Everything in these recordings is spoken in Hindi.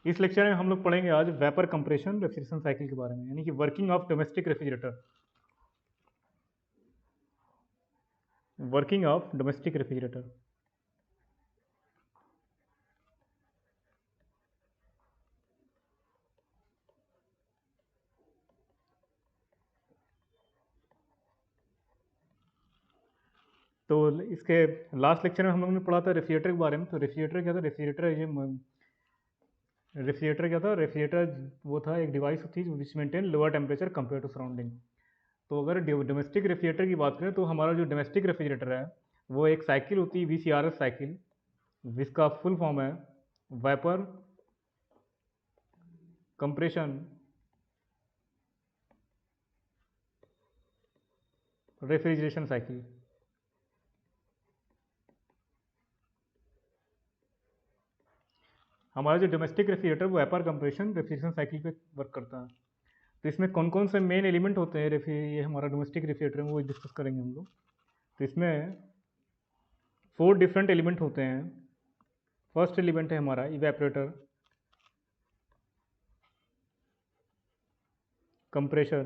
इस लेक्चर में हम लोग पढ़ेंगे आज वेपर कंप्रेशन रेफ्रिजरेशन साइकिल के बारे में, यानी कि working of domestic refrigerator. Working of domestic refrigerator. तो इसके लास्ट लेक्चर में हम लोगों ने पढ़ा था रेफ्रिजरेटर के बारे में। तो रेफ्रिजरेटर क्या था? रेफ्रिजरेटर वो था, एक डिवाइस थी which maintain lower temperature compare to surrounding. तो अगर डोमेस्टिक रेफ्रिजरेटर की बात करें तो हमारा जो डोमेस्टिक रेफ्रिजरेटर है वो एक साइकिल होती है, VCRS साइकिल, जिसका फुल फॉर्म है वेपर कंप्रेशन रेफ्रिजरेशन साइकिल। हमारा जो डोमेस्टिक रेफ्रिजरेटर वो वेपर कंप्रेशन रेफ्रिजरेशन साइकिल पे वर्क करता है। तो इसमें कौन कौन से मेन एलिमेंट होते हैं ये हमारा डोमेस्टिक रेफ्रिजरेटर में, वो डिस्कस करेंगे हम लोग। तो इसमें 4 डिफरेंट एलिमेंट होते हैं। फर्स्ट एलिमेंट है हमारा इवेपरेटर, कंप्रेशर,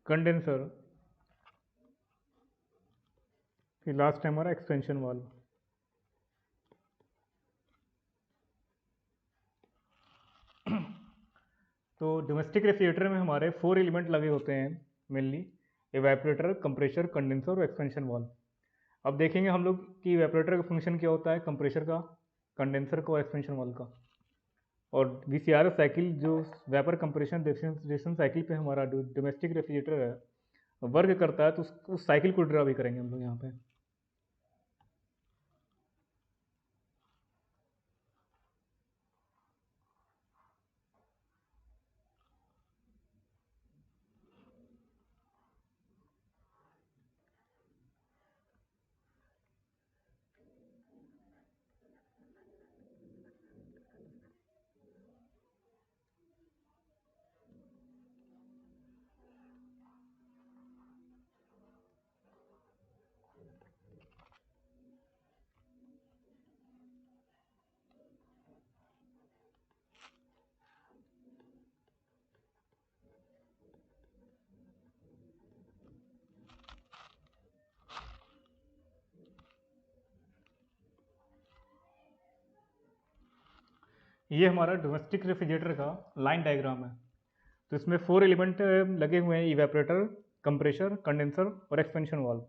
कंडेंसर, फिर लास्ट है हमारा एक्सपेंशन वाल्व। तो डोमेस्टिक रेफ्रिजरेटर में हमारे 4 एलिमेंट लगे होते हैं मेनली: इवेपरेटर, कंप्रेशर, कंडेंसर और एक्सपेंशन वाल्व। अब देखेंगे हम लोग कि इवेपरेटर का फंक्शन क्या होता है, कंप्रेशर का, कंडेंसर का और एक्सपेंशन वाल्व का। और VCRS साइकिल जो वेपर कंप्रेशन रेफ्रिजरेशन साइकिल पे हमारा डोमेस्टिक रेफ्रिजरेटर है वर्क करता है, तो उस साइकिल को ड्रा भी करेंगे हम लोग यहाँ पे। ये हमारा डोमेस्टिक रेफ्रिजरेटर का लाइन डायग्राम है। तो इसमें 4 एलिमेंट लगे हुए हैं: इवेपरेटर, कंप्रेशर, कंडेंसर और एक्सपेंशन वाल्व।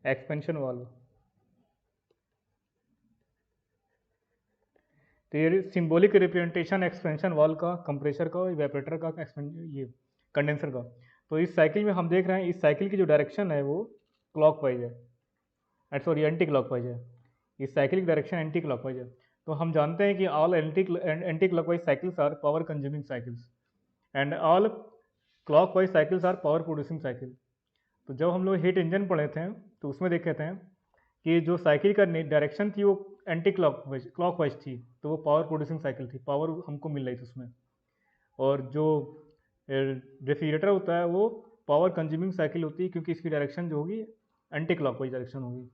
एक्सपेंशन वाल्व तो ये सिंबॉलिक रिप्रेजेंटेशन एक्सपेंशन वाल्व का, कंप्रेशर का, इवेपरेटर का, ये कंडेंसर का। तो इस साइकिल में हम देख रहे हैं इस साइकिल की जो डायरेक्शन है वो क्लॉकवाइज है, सॉरी एंटी क्लॉकवाइज है। इस साइकिल की डायरेक्शन एंटी क्लॉकवाइज है। तो हम जानते हैं कि all anti clockwise cycles are power consuming cycles and all clockwise cycles are power producing cycle. तो जब हम लोग हीट इंजन पढ़े थे तो उसमें देखे थे कि जो साइकिल का डायरेक्शन थी वो एंटी क्लॉकवाइज थी, तो वो पावर प्रोड्यूसिंग साइकिल थी, पावर हमको मिल रही थी उसमें। और जो रेफ्रिजरेटर होता है वो पावर कंज्यूमिंग साइकिल होती है, क्योंकि इसकी डायरेक्शन जो होगी एंटी क्लॉकवाइज डायरेक्शन होगी।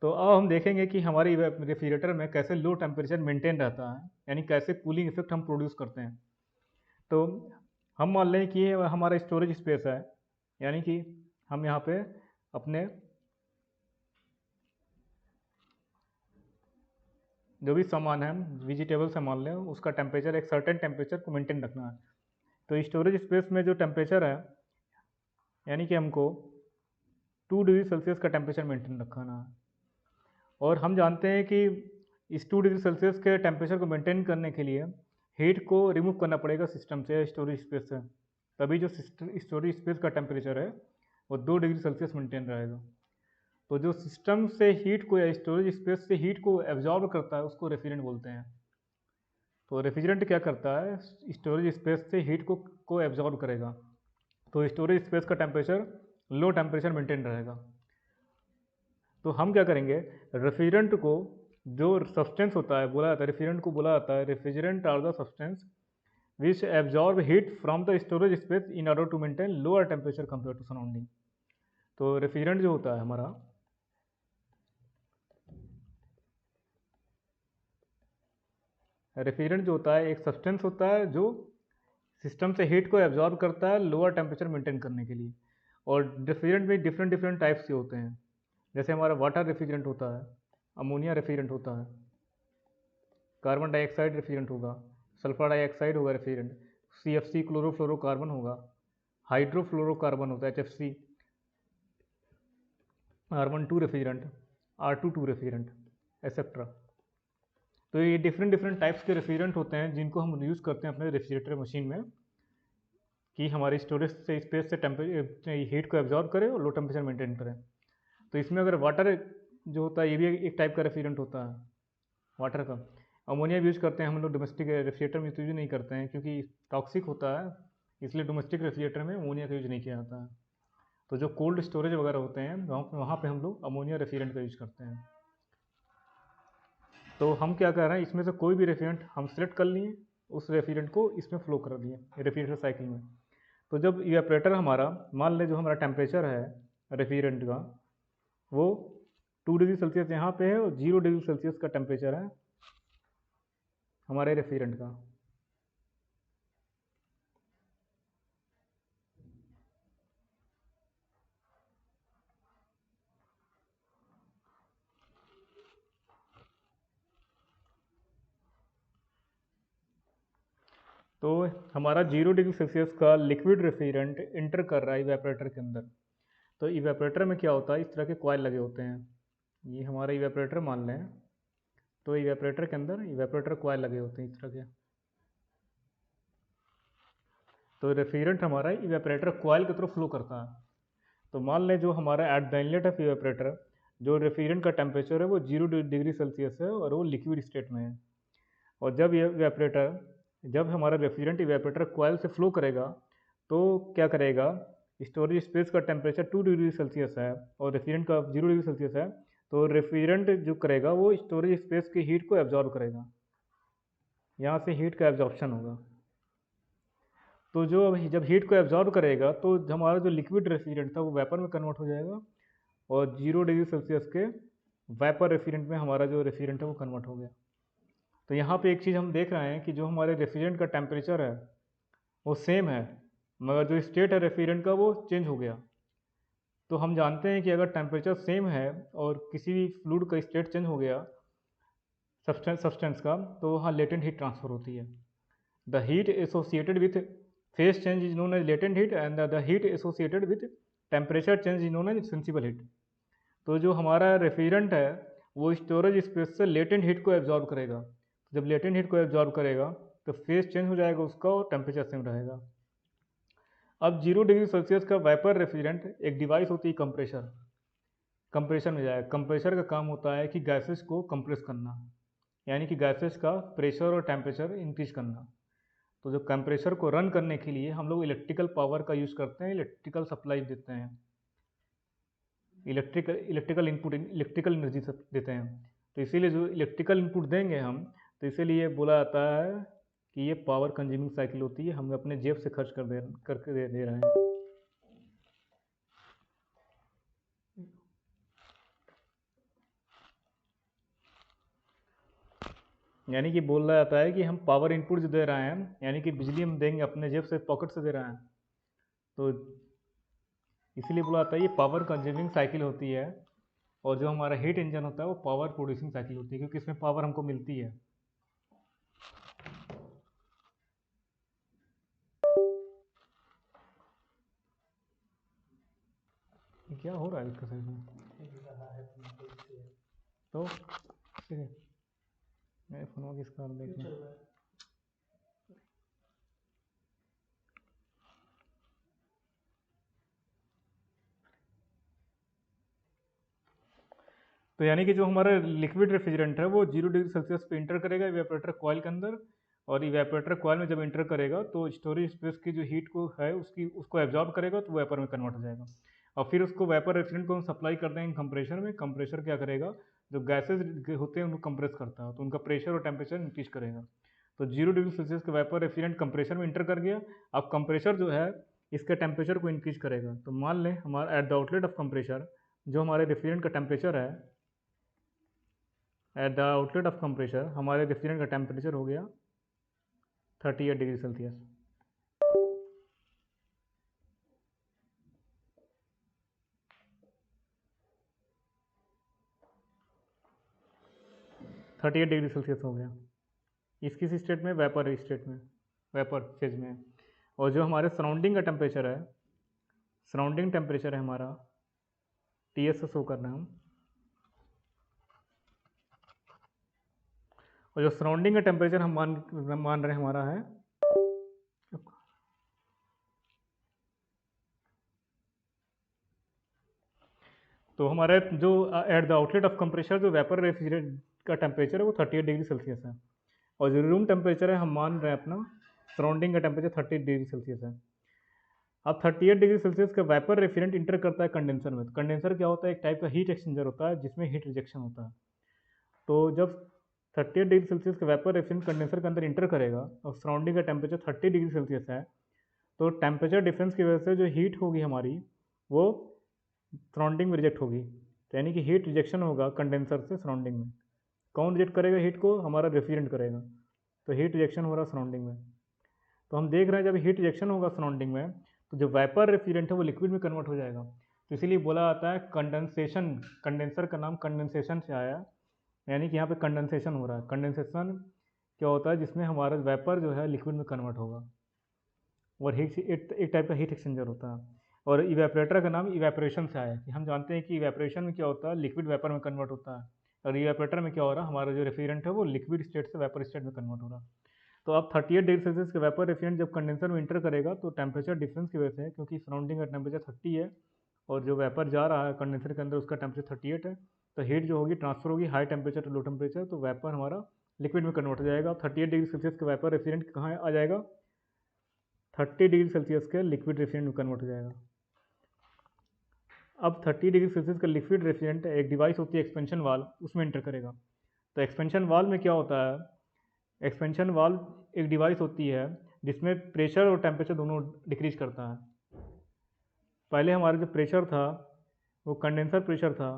तो अब हम देखेंगे कि हमारे रेफ्रिजरेटर में कैसे लो टेम्परेचर मेंटेन रहता है, यानी कैसे कूलिंग इफेक्ट हम प्रोड्यूस करते हैं। तो हम मान लें कि ये हमारा स्टोरेज स्पेस है, यानी कि हम यहाँ पे अपने जो भी सामान है, वेजिटेबल सामान लें, उसका टेम्परेचर एक सर्टेन टेम्परेचर को मेंटेन रखना है। तो स्टोरेज स्पेस में जो टेम्परेचर है, यानी कि हमको 2 डिग्री सेल्सियस का टेम्परेचर मेंटेन रखना है। और हम जानते हैं कि इस 2 डिग्री सेल्सियस के टेम्परेचर को मेंटेन करने के लिए हीट को रिमूव करना पड़ेगा सिस्टम से, स्टोरेज स्पेस से, तभी जो स्टोरेज स्पेस का टेम्परेचर है वो 2 डिग्री सेल्सियस मेंटेन रहेगा। तो जो सिस्टम से हीट को या स्टोरेज स्पेस से हीट को एब्जॉर्ब करता है उसको रेफ्रिजरेंट बोलते हैं। तो रेफ्रिजरेंट क्या करता है, स्टोरेज स्पेस से हीट को एब्जॉर्ब करेगा, तो स्टोरेज स्पेस का टेम्परेचर लो टेम्परेचर मेंटेन रहेगा। तो हम क्या करेंगे, रेफ्रिजरेंट को जो सब्सटेंस होता है, बोला जाता है रेफ्रिजरेंट को बोला जाता है refrigerant are the substance which absorb heat from the storage space in order to maintain lower temperature compare to surrounding. तो रेफ्रिजरेंट जो होता है हमारा, रेफ्रिजरेंट जो होता है एक सब्सटेंस होता है जो सिस्टम से हीट को एब्जॉर्ब करता है लोअर टेम्परेचर मेंटेन करने के लिए। और रेफ्रिजरेंट में डिफरेंट डिफरेंट टाइप्स के होते हैं। जैसे हमारा वाटर रेफ्रिजरेंट होता है, अमोनिया रेफ्रिजरेंट होता है, कार्बन डाइऑक्साइड रेफ्रिजरेंट होगा, सल्फर डाइऑक्साइड होगा रेफ्रिजरेंट, CFC क्लोरोफ्लोरोकार्बन होगा, हाइड्रोफ्लोरोकार्बन होता है HFC, R12 refrigerant, R22 refrigerant, etcetera. तो ये डिफरेंट डिफरेंट टाइप्स के रेफ्रिजरेंट होते हैं जिनको हम यूज़ करते हैं अपने रेफ्रिजरेटर मशीन में कि हमारी स्टोरेज से स्पेस से हीट को एब्जॉर्ब करे और लो टेम्परेचर मेंटेन करें। तो इसमें अगर वाटर जो होता है ये भी एक टाइप का रेफ्रिजरेंट होता है वाटर का। अमोनिया भी यूज़ करते हैं हम लोग डोमेस्टिक रेफ्रिजरेटर में, यूज़ नहीं करते हैं क्योंकि टॉक्सिक होता है, इसलिए डोमेस्टिक रेफ्रिजरेटर में अमोनिया का यूज़ नहीं किया जाता है। तो जो कोल्ड स्टोरेज वगैरह होते हैं वहाँ पे हम लोग अमोनिया रेफ्रिजरेंट का यूज़ करते हैं। तो हम क्या कर रहे हैं, इसमें से कोई भी रेफ्रिजरेंट हम सेलेक्ट कर लिए, उस रेफ्रिजरेंट को इसमें फ्लो कर दिए रेफ्रिजरेटर साइकिल में। तो जब इवेपरेटर हमारा, मान लें जो हमारा टेम्परेचर है रेफ्रिजरेंट का वो 2 डिग्री सेल्सियस यहाँ पे है और 0 डिग्री सेल्सियस का टेम्परेचर है हमारे रेफ्रिजरेंट का। तो हमारा 0 डिग्री सेल्सियस का लिक्विड रेफ्रिजरेंट इंटर कर रहा है इवेपरेटर के अंदर। तो इवेपरेटर में क्या होता है, इस तरह के कॉइल लगे होते हैं। ये हमारा इवेपरेटर मान लें, तो इवेपरेटर के अंदर इवेपरेटर कॉइल लगे होते हैं इस तरह के। तो रेफ्रिजरेंट हमारा इवेपरेटर कॉइल की तरफ फ्लो करता है। तो मान लें जो हमारा at the inlet of evaporator जो रेफ्रिजरेंट का टेम्परेचर है वो 0 डिग्री सेल्सियस है और वो लिक्विड स्टेट में है। और जब हमारा रेफ्रिजरेंट इवेपरेटर कॉइल से फ्लो करेगा तो क्या करेगा, स्टोरेज स्पेस का टेम्परेचर 2 डिग्री सेल्सियस है और रेफ्रिजरेंट का 0 डिग्री सेल्सियस है। तो रेफ्रिजरेंट जो करेगा वो स्टोरेज स्पेस की हीट को एब्जॉर्ब करेगा, यहाँ से हीट का एब्जॉर्प्शन होगा। तो जब हीट को एब्जॉर्ब करेगा तो हमारा जो लिक्विड रेफ्रिजरेंट था वो वेपर में कन्वर्ट हो जाएगा और 0 डिग्री सेल्सियस के वेपर रेफ्रिजरेंट में हमारा जो रेफ्रिजरेंट है वो कन्वर्ट हो गया। तो यहाँ पे एक चीज़ हम देख रहे हैं कि जो हमारे रेफ्रिजरेंट का टेम्परेचर है वो सेम है, मगर जो स्टेट है रेफ्रिजरेंट का वो चेंज हो गया। तो हम जानते हैं कि अगर टेम्परेचर सेम है और किसी भी फ्लूइड का स्टेट चेंज हो गया सब्सटेंस का, तो वहाँ लेटेंट हीट ट्रांसफर होती है। The heat associated with phase change is known as latent heat and the heat associated with temperature change is known as sensible heat. तो जो हमारा रेफ्रिजरेंट है वो स्टोरेज स्पेस से लेटेंट हीट को एब्जॉर्ब करेगा। जब लेटेंट हीट को एब्जॉर्ब करेगा तो फेस चेंज हो जाएगा उसका और टेम्परेचर सेम रहेगा। अब 0 डिग्री सेल्सियस का वेपर रेफ्रिजरेंट एक डिवाइस होती है कंप्रेशर में जाएगा। कंप्रेशर का काम होता है कि गैसेस को कंप्रेस करना, यानी कि गैसेस का प्रेशर और टेम्परेचर इंक्रीज करना। तो जो कंप्रेशर को रन करने के लिए हम लोग इलेक्ट्रिकल पावर का यूज़ करते हैं, इलेक्ट्रिकल सप्लाई देते हैं, इलेक्ट्रिकल इनपुट, इलेक्ट्रिकल एनर्जी देते हैं। तो इसीलिए जो इलेक्ट्रिकल इनपुट देंगे हम, तो इसीलिए बोला जाता है कि ये पावर कंज्यूमिंग साइकिल होती है, हम अपने जेब से खर्च करके दे रहे हैं। यानी कि बोला जाता है कि हम पावर इनपुट जो दे रहे हैं, यानी कि बिजली हम देंगे अपने जेब से, पॉकेट से दे रहे हैं, तो इसीलिए बोला जाता है ये पावर कंज्यूमिंग साइकिल होती है। और जो हमारा हीट इंजन होता है वो पावर प्रोड्यूसिंग साइकिल होती है, क्योंकि इसमें पावर हमको मिलती है। क्या हो रहा है इसका साइड में? तो ठीक है, मेरे फोन की स्क्रीन देखना। तो यानी कि जो हमारा लिक्विड रेफ्रिजरेंट है वो 0 डिग्री सेल्सियस पे इंटर करेगा इवेपोरेटर कॉइल के अंदर, और इवेपोरेटर कॉइल में जब इंटर करेगा तो स्टोरेज स्पेस की जो हीट को है उसको एब्जॉर्ब करेगा, तो वेपर में कन्वर्ट हो जाएगा। और फिर उसको वेपर रेफ्रिजरेंट को हम सप्लाई कर देंगे कंप्रेशर में। कंप्रेशर क्या करेगा, जो गैसेज होते हैं उनको कंप्रेस करता है, तो उनका प्रेशर और टेम्परेचर इंक्रीज करेगा। तो 0 डिग्री सेल्सियस का वेपर रेफ्रिजरेंट कंप्रेशर में इंटर कर गया। अब कंप्रेशर जो है इसके टेम्परेचर को इंक्रीज करेगा। तो मान लें हमारा at the outlet of compressor जो हमारे रेफ्रिजरेंट का टेम्परेचर है, at the outlet of compressor हमारे रेफ्रिजरेंट का टेम्परेचर हो गया 38 degree celsius. Thirty eight degree celsius हो गया। इस किस स्टेट में? वेपर स्टेट में, वेपर फेज में। और जो हमारे सराउंडिंग का टेम्परेचर है, सराउंडिंग टेम्परेचर है हमारा टी एस से शो करना है हम। और जो सराउंडिंग का टेम्परेचर हम मान रहे हैं हमारा है तो हमारे जो eight the outlet of compressor जो वेपर रेफ्रिजरेंट का टेम्परेचर है वो 38 डिग्री सेल्सियस है। और जो रूम टेम्परेचर है हम मान रहे हैं अपना सराउंडिंग का टेम्परेचर 30 डिग्री सेल्सियस है। अब 38 डिग्री सेल्सियस का वेपर रेफ्रिजरेंट इंटर करता है कंडेंसर में। तो कंडेंसर क्या होता है? एक टाइप का हीट एक्सचेंजर होता है जिसमें हीट रिजेक्शन होता है। तो जब 38 डिग्री सेल्सियस का वेपर रेफ्रिजरेंट कंडेंसर के अंदर इंटर करेगा और सराउंडिंग का टेम्परेचर 30 डिग्री सेल्सियस है, तो टेम्परेचर डिफरेंस की वजह से जो हीट होगी हमारी वो सराउंडिंग में रिजेक्ट होगी। तो यानी कि हीट रिजेक्शन होगा कंडेंसर से सराउंडिंग में। कौन रिजेक्ट करेगा हीट को? हमारा रेफ्रिजरेंट करेगा। तो हीट रिजेक्शन हो रहा सराउंडिंग में। तो हम देख रहे हैं जब हीट रिजेक्शन होगा सराउंडिंग में तो जो वेपर रेफ्रिजरेंट है वो लिक्विड में कन्वर्ट हो जाएगा। तो इसीलिए बोला जाता है कंडेंसेशन, कंडेंसर का नाम कंडेंसेशन से आया, यानी कि यहाँ पे कंडेंसेशन हो रहा है। कंडेंसेशन क्या होता है? जिसमें हमारा वेपर जो है लिक्विड में कन्वर्ट होगा। और हीट एक टाइप का हीट एक्सचेंजर होता है। और इवेपरेटर का नाम इवेपरेशन से आया है कि हम जानते हैं कि इवेपरेशन में क्या होता है? लिक्विड वेपर में कन्वर्ट होता है। और इवेपरेटर में क्या हो रहा है? हमारा जो रेफ्रिजरेंट है वो लिक्विड स्टेट से वेपर स्टेट में कन्वर्ट हो रहा है। तो अब 38 डिग्री सेल्सियस का वेपर रेफ्रिजरेंट जब कंडेंसर में इंटर करेगा तो टेम्परेचर डिफरेंस की वजह से, क्योंकि सराउंडिंग का टेम्परेचर 30 है और जो वेपर जा रहा है कंडेंसर के अंदर उसका टेम्परेचर 38 है, तो हीट जो होगी ट्रांसफर होगी high temperature to low temperature, तो वेपर हमारा लिक्विड में कन्वर्ट हो जाएगा। 38 डिग्री सेल्सियस का वेपर रेफ्रिजरेंट कहाँ आ जाएगा? 30 डिग्री सेल्सियस के लिक्विड रेफ्रिजरेंट में कन्वर्ट हो जाएगा। अब 30 डिग्री सेल्सियस का लिक्विड रेफ्रिजरेंट एक डिवाइस होती है एक्सपेंशन वाल्व, उसमें इंटर करेगा। तो एक्सपेंशन वाल्व में क्या होता है? एक्सपेंशन वाल्व एक डिवाइस होती है जिसमें प्रेशर और टेम्परेचर दोनों डिक्रीज करता है। पहले हमारा जो प्रेशर था वो कंडेंसर प्रेशर था,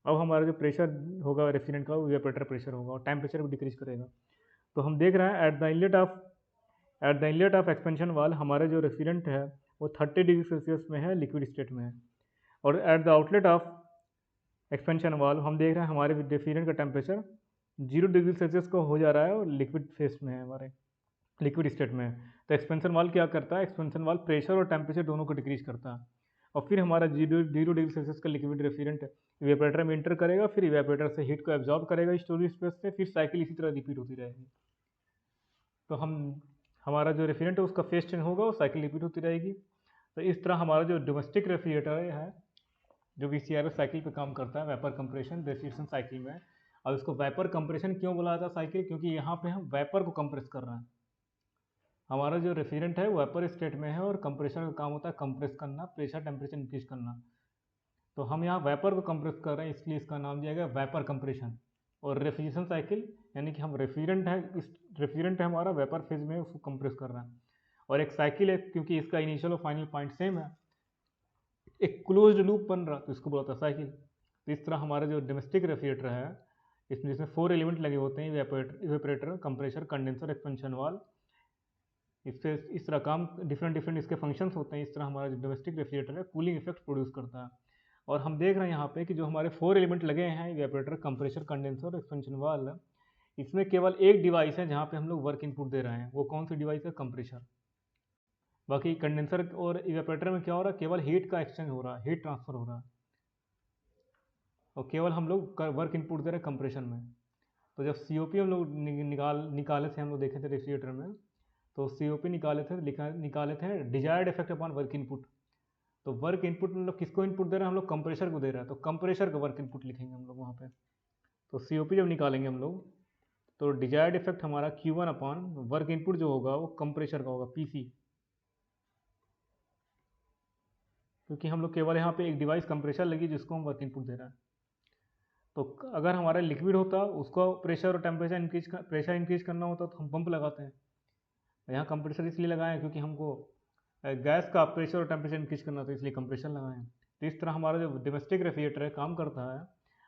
अब हमारा जो प्रेशर होगा रेफ्रिजरेंट का वो इवेपोरेटर प्रेशर होगा और टेम्परेचर भी डिक्रीज करेगा। तो हम देख रहे हैं at the inlet of expansion valve हमारा जो रेफ्रिजरेंट है वो 30 डिग्री सेल्सियस में है, लिक्विड स्टेट में है। और eight the outlet of expansion valve हम देख रहे हैं हमारे रेफ्रिजरेंट का टेम्परेचर 0 डिग्री सेल्सियस का हो जा रहा है और लिक्विड फेस में है, हमारे लिक्विड स्टेट में है। तो एक्सपेंशन वाल्व क्या करता है? एक्सपेंशन वाल्व प्रेशर और टेम्परेचर दोनों को डिक्रीज करता है। और फिर हमारा 0 डिग्री सेल्सियस का लिक्विड रेफ्रिजरेंट इवेपोरेटर में इंटर करेगा, फिर इवेपोरेटर से हीट को एब्जॉर्ब करेगा स्टोरेज स्पेस से, फिर साइकिल इसी तरह रिपीट होती रहेगी। तो हमारा जो रेफ्रिजरेंट है उसका फेस चेंज होगा और साइकिल रिपीट होती रहेगी। तो इस तरह हमारा जो डोमेस्टिक रेफ्रिजरेटर है जो VCRS साइकिल पे काम करता है, वेपर कंप्रेशन रेफ्रिजरेशन साइकिल में। और इसको वेपर कंप्रेशन क्यों बोला जाता है साइकिल? क्योंकि यहाँ पे हम वेपर को कंप्रेस कर रहे हैं। हमारा जो रेफ्रिजरेंट है वो वेपर स्टेट में है और कंप्रेशर का काम होता है कंप्रेस करना, प्रेशर टेम्परेचर इंक्रीज करना। तो हम यहाँ वेपर को कंप्रेस कर रहे हैं इसलिए इसका नाम दिया गया वेपर कंप्रेशन। और रेफ्रिजरेशन साइकिल यानी कि हम रेफ्रिजरेंट है हमारा वेपर फेज में उसको कंप्रेस कर रहे हैं। और एक साइकिल है क्योंकि इसका इनिशियल और फाइनल पॉइंट सेम है, एक क्लोज्ड लूप बन रहा तो इसको बोलता है साइकिल। तो इस तरह हमारा जो डोमेस्टिक रेफ्रिजरेटर है इसमें जिसमें 4 एलिमेंट लगे होते हैं, evaporator, compressor, condenser, expansion valve. इससे इस तरह काम डिफरेंट इसके फंक्शंस होते हैं। इस तरह हमारा जो डोमेस्टिक रेफ्रिजरेटर है कूलिंग इफेक्ट प्रोड्यूस करता है। और हम देख रहे हैं यहाँ पे कि जो हमारे 4 एलिमेंट लगे हैं इवेपोरेटर, कंप्रेसर, कंडेंसर और एक्सपेंशन वाल्व, इसमें केवल एक डिवाइस है जहाँ पे हम लोग वर्क इनपुट दे रहे हैं। वो कौन सी डिवाइस है? कंप्रेसर। बाकी कंडेंसर और इवेपोरेटर में क्या हो रहा है? केवल हीट का एक्सचेंज हो रहा है, हीट ट्रांसफर हो रहा है और केवल हम लोग वर्क इनपुट दे रहे हैं कंप्रेशन में। तो जब COP हम लोग निकाले थे, हम लोग देखे थे रेफ्रिजरेटर में, तो COP निकाले थे desired effect upon work input. तो वर्क इनपुट मतलब किसको इनपुट दे रहे हैं? हम लोग कंप्रेशर को दे रहे हैं, तो कंप्रेशर का वर्क इनपुट लिखेंगे हम लोग वहाँ पे। तो COP जब निकालेंगे हम लोग तो डिजायर्ड इफेक्ट हमारा Q1 अपॉन वर्क इनपुट जो होगा वो कंप्रेशर का होगा, PC। क्योंकि हम लोग केवल यहाँ पे एक डिवाइस कंप्रेशर लगी जिसको हम वर्क इनपुट दे रहे हैं। तो अगर हमारा लिक्विड होता उसको प्रेशर और प्रेशर इंक्रीज करना होता तो हम पंप लगाते हैं। यहाँ कंप्रेसर इसलिए लगाए हैं क्योंकि हमको गैस का प्रेशर और टेम्परेचर इंक्रीज करना, तो इसलिए कंप्रेशन लगाएं। तो इस तरह हमारा जो डोमेस्टिक रेफ्रिजरेटर है काम करता है।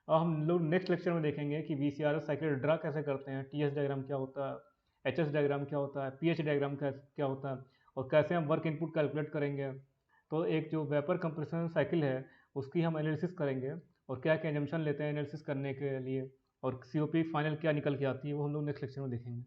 और हम लोग नेक्स्ट लेक्चर में देखेंगे कि वीसीआरएस साइकिल ड्रा कैसे करते हैं, टीएस डायग्राम क्या होता है, एचएस डायग्राम क्या होता है, पीएच डायग्राम क्या होता है, और कैसे हम वर्क इनपुट कैलकुलेट करेंगे। तो एक जो वेपर कंप्रेशन साइकिल है उसकी हम एनालिसिस करेंगे, और क्या क्या एजम्पशन लेते हैं एनालिसिस करने के लिए, और सीओपी फाइनल क्या निकल के आती है वो हम लोग नेक्स्ट लेक्चर में देखेंगे।